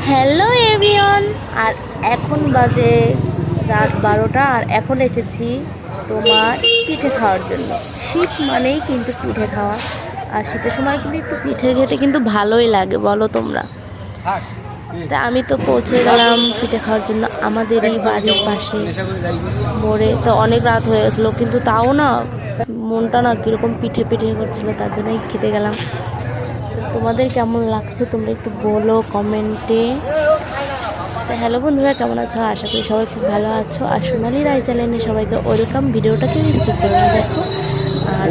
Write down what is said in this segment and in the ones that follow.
Hello everyone. আর এখন বাজে রাত 12টা, আর এখন এসেছি তোমার পিঠে খাওয়ার জন্য। শীত মানেই কিন্তু পিঠে খাওয়া, আর শীতের সময় কিন্তু একটু পিঠে খেতে কিন্তু ভালোই লাগে, বলো তোমরা। তা আমি তো পৌঁছে গেলাম পিঠে খাওয়ার জন্য আমাদেরই বাড়ির পাশে মোড়ে। তো অনেক রাত হয়ে গেছিলো, কিন্তু তাও না মনটা না কীরকম পিঠে পিঠে করছিলো, তার জন্যই খেতে গেলাম। তো তোমাদের কেমন লাগছে তোমরা একটু বলো কমেন্টে। তো হ্যালো বন্ধুরা, কেমন আছো? আশা করি সবাই খুব ভালো আছো। আর সোনালি রায় চ্যানেলে সবাইকে ওয়েলকাম। ভিডিওটা কেউ স্কিপ করে না দেখো। আর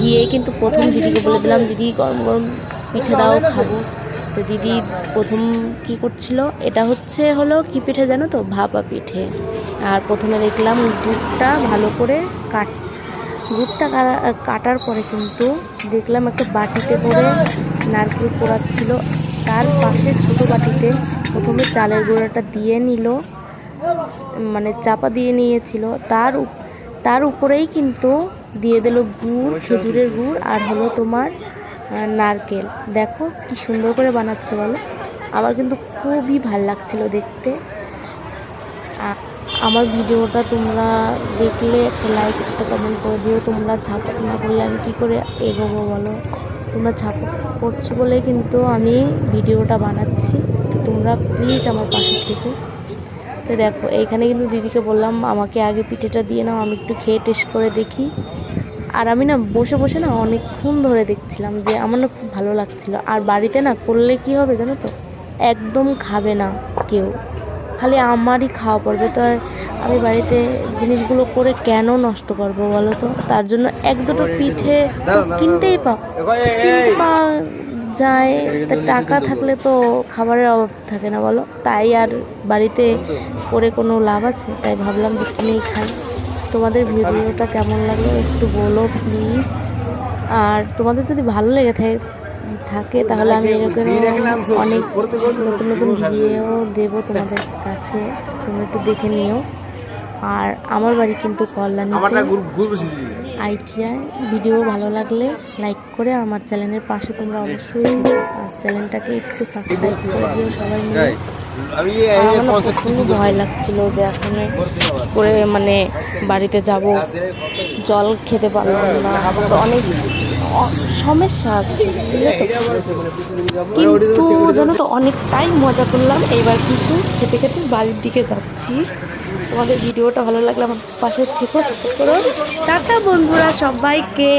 গিয়ে কিন্তু প্রথম দিদিকে বলে দিলাম, দিদি গরম গরম পিঠে দাও, খাবো। তো দিদি প্রথম কি করছিল, এটা হলো কি পিঠে জানো তো? ভাপা পিঠে। আর প্রথমে দেখলাম গুড়টা ভালো করে গুড়টা কাটার পরে কিন্তু দেখলাম একটা বাটিতে করে নারকেল পোড়াচ্ছিল। তার পাশে ছোটো বাটিতে প্রথমে চালের গুঁড়াটা দিয়ে নিল, মানে চাপা দিয়ে নিয়েছিল। তার উপরেই কিন্তু দিয়ে দিল গুড়, খেজুরের গুড়, আর হলো তোমার নারকেল। দেখো কি সুন্দর করে বানাচ্ছে বলো। আমার কিন্তু খুবই ভাল লাগছিল দেখতে। আমার ভিডিওটা তোমরা দেখলে একটা লাইক, একটা কমেন্ট করে দিও। তোমরা সাপোর্ট না করলে আমি কী করে এগোবো বলো। তোমরা সাপোর্ট করছো বলে কিন্তু আমি ভিডিওটা বানাচ্ছি। তো তোমরা প্লিজ আমার পাশে থেকো। তো দেখো এইখানে কিন্তু দিদিকে বললাম আমাকে আগে পিঠেটা দিয়ে নাও, আমি একটু খেয়ে টেস্ট করে দেখি। আর আমি না বসে বসে না অনেকক্ষণ ধরে দেখছিলাম, যে আমার না খুব ভালো লাগছিলো। আর বাড়িতে না করলে কি হবে জানো তো, একদম খাবে না কেউ, খালি আমারই খাওয়া পড়বে। তো আমি বাড়িতে জিনিসগুলো করে কেন নষ্ট করবো বলো তো। তার জন্য এক দুটো পিঠে তো কিনতেই পাওয়া যায়, তা টাকা থাকলে তো খাবারের অভাব থাকে না বলো। তাই আর বাড়িতে করে কোনো লাভ আছে? তাই ভাবলাম যে কিনেই খাই। তোমাদের ভিডিওটা কেমন লাগলো একটু বলো প্লিজ। আর তোমাদের যদি ভালো লেগে থাকে তাহলে আমি এরকম অনেক নতুন নতুন ভিডিও দেবো তোমাদের কাছে, তোমরা একটু দেখে নিও। আর আমার বাড়ি কিন্তু কল্যাণীতে, ITI। ভিডিও ভালো লাগলে লাইক করে আমার চ্যানেলের পাশে তোমরা অবশ্যই চ্যানেলটাকে একটু সাবস্ক্রাইব করে দিও সবাই মিলে। আমার প্রচণ্ড ভয় লাগছিল যে এখন করে মানে বাড়িতে যাব, জল খেতে পারলাম না, তো অনেক সমস্যা আছে কিন্তু জানো তো অনেকটাই মজা করলাম। এইবার কিন্তু খেতে খেতে বাড়ির দিকে যাচ্ছি। তোমাদের ভিডিওটা ভালো লাগলে আমার পাশে থেকো, সাপোর্ট করো। টাটা বন্ধুরা সবাইকে।